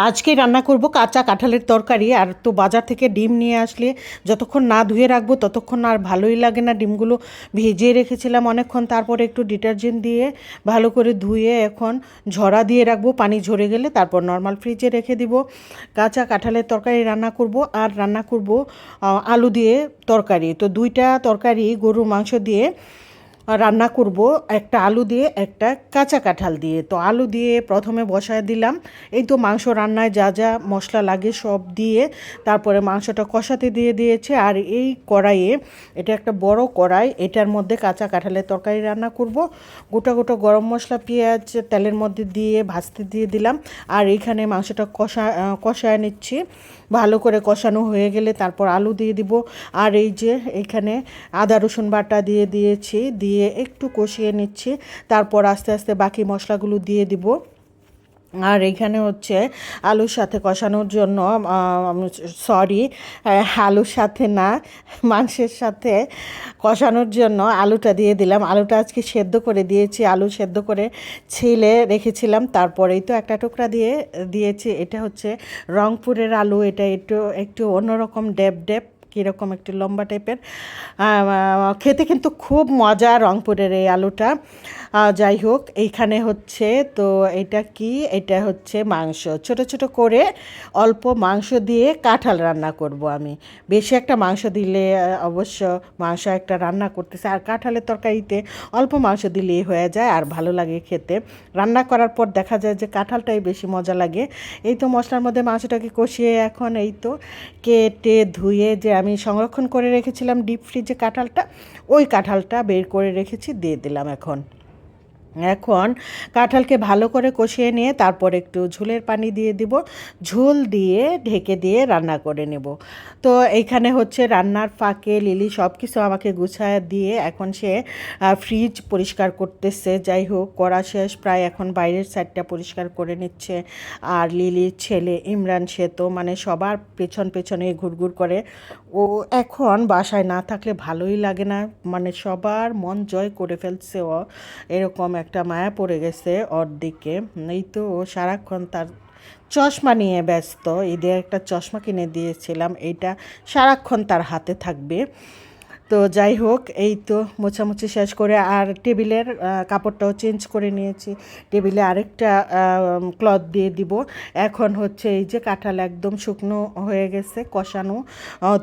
আজকে রান্না করব কাঁচা কাঁঠালের তরকারি। আর তো বাজার থেকে ডিম নিয়ে আসলে যতক্ষণ না ধুয়ে রাখবো ততক্ষণ আর ভালোই লাগে না। ডিমগুলো ভেজে রেখেছিলাম অনেকক্ষণ, তারপরে একটু ডিটারজেন্ট দিয়ে ভালো করে ধুয়ে এখন ঝরা দিয়ে রাখবো। পানি ঝরে গেলে তারপর নর্মাল ফ্রিজে রেখে দিব। কাঁচা কাঁঠালের তরকারি রান্না করব। আর রান্না করব আলু দিয়ে তরকারি। তো দুইটা তরকারি গরুর মাংস দিয়ে রান্না করব, একটা আলু দিয়ে একটা কাঁচা কাঁঠাল দিয়ে। তো আলু দিয়ে প্রথমে বসায় দিলাম। এই তো মাংস রান্নায় যা যা মশলা লাগে সব দিয়ে তারপরে মাংসটা কষাতে দিয়ে দিয়েছে। আর এই কড়াইয়ে, এটা একটা বড় কড়াই, এটার মধ্যে কাঁচা কাঁঠালের তরকারি রান্না করব। গোটা গোটা গরম মশলা পেঁয়াজ তেলের মধ্যে দিয়ে ভাজতে দিয়ে দিলাম। আর এইখানে মাংসটা কষায় নিচ্ছি। ভালো করে কষানো হয়ে গেলে তারপর আলু দিয়ে দিব। আর এই যে এখানে আদা রসুন বাটা দিয়ে দিয়েছি, দিয়ে একটু কষিয়ে নিচ্ছি। তারপর আস্তে আস্তে বাকি মশলাগুলো দিয়ে দিব। আর এইখানে হচ্ছে আলুর সাথে কষানোর জন্য, সরি, আলুর সাথে না, মাংসের সাথে কষানোর জন্য আলুটা দিয়ে দিলাম। আলুটা আজকে সেদ্ধ করে দিয়েছি, আলু সেদ্ধ করে ছিলে রেখেছিলাম। তারপরেই তো একটা টুকরা দিয়ে দিয়েছি। এটা হচ্ছে রংপুরের আলু। এটা একটু একটু অন্যরকম ড্যাব ড্যাব, কীরকম একটু লম্বা টাইপের, খেতে কিন্তু খুব মজা রংপুরের এই আলুটা। যাই হোক, এইখানে হচ্ছে তো এটা কি, এটা হচ্ছে মাংস ছোট ছোট করে অল্প মাংস দিয়ে কাঁঠাল রান্না করব আমি। বেশি একটা মাংস দিলে অবশ্য মাংস একটা রান্না করতেছে, আর কাঁঠালের তরকারিতে অল্প মাংস দিলেই হয়ে যায় আর ভালো লাগে খেতে। রান্না করার পর দেখা যায় যে কাঁঠালটাই বেশি মজা লাগে। এই তো মশলার মধ্যে মাংসটাকে কষিয়ে এখন এই তো কেটে ধুয়ে যে আমি সংরক্ষণ করে রেখেছিলাম ডিপ ফ্রিজে কাঁঠালটা, ওই কাঁঠালটা বের করে রেখেছি, দিয়ে দিলাম। এখন এখন কাঁঠালকে ভালো করে কষিয়ে নিয়ে তারপর একটু ঝোলের পানি দিয়ে দিব। ঝোল দিয়ে ঢেকে দিয়ে রান্না করে নেব। তো এইখানে হচ্ছে রান্নার ফাঁকে লিলি সব কিছু আমাকে গুছায় দিয়ে এখন সে ফ্রিজ পরিষ্কার করতেছে। যাই হোক, করা শেষ প্রায়, এখন বাইরের সাইডটা পরিষ্কার করে নিচ্ছে। আর লিলির ছেলে ইমরান, সে তো মানে সবার পেছন পেছনে ঘুরঘুর করে। ও এখন বাসায় না থাকলে ভালোই লাগে না, মানে সবার মন জয় করে ফেলছে ও। এরকম একটা মায়া পড়ে গেছে ওর দিকে। এই তো ও সারাক্ষণ তার চশমা নিয়ে ব্যস্ত। ঈদে একটা চশমা কিনে দিয়েছিলাম, এইটা সারাক্ষণ তার হাতে থাকবে। তো যাই হোক, এই তো মোছামুছি শেষ করে আর টেবিলের কাপড়টাও চেঞ্জ করে নিয়েছি। টেবিলে আরেকটা ক্লথ দিয়ে দিব। এখন হচ্ছে এই যে কাঁঠাল একদম শুকনো হয়ে গেছে কষানো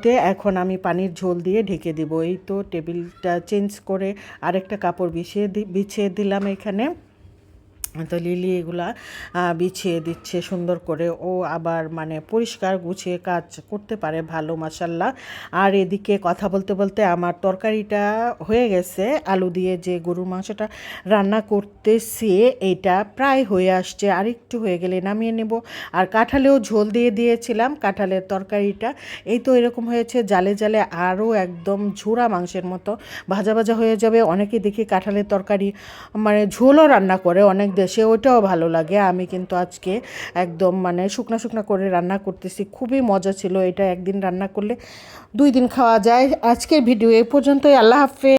তে, এখন আমি পানির ঝোল দিয়ে ঢেকে দিব। এই তো টেবিলটা চেঞ্জ করে আরেকটা কাপড় বিছিয়ে দিলাম এখানে। তো লিলি এগুলা বিছিয়ে দিচ্ছে সুন্দর করে। ও আবার মানে পরিষ্কার গুছিয়ে কাজ করতে পারে ভালো, মাশাল্লাহ। আর এদিকে কথা বলতে বলতে আমার তরকারিটা হয়ে গেছে। আলু দিয়ে যে গরুর মাংসটা রান্না করতেছি এইটা প্রায় হয়ে আসছে, আর একটু হয়ে গেলে নামিয়ে নেব। আর কাঁঠালেও ঝোল দিয়ে দিয়েছিলাম কাঁঠালের তরকারিটা। এই তো এরকম হয়েছে, জালে জালে আরও একদম ঝুরা মাংসের মতো ভাজা ভাজা হয়ে যাবে। অনেকে দেখি কাঁঠালের তরকারি মানে ঝোলও রান্না করে অনেক দেশে, ওইটাও ভালো লাগে। আমি কিন্তু আজকে একদম মানে শুকনা শুকনা করে রান্না করতেছি, খুবই মজা ছিল। এটা একদিন রান্না করলে 2 দিন খাওয়া যায়। আজকের ভিডিও এই পর্যন্তই। আল্লাহ হাফেজ।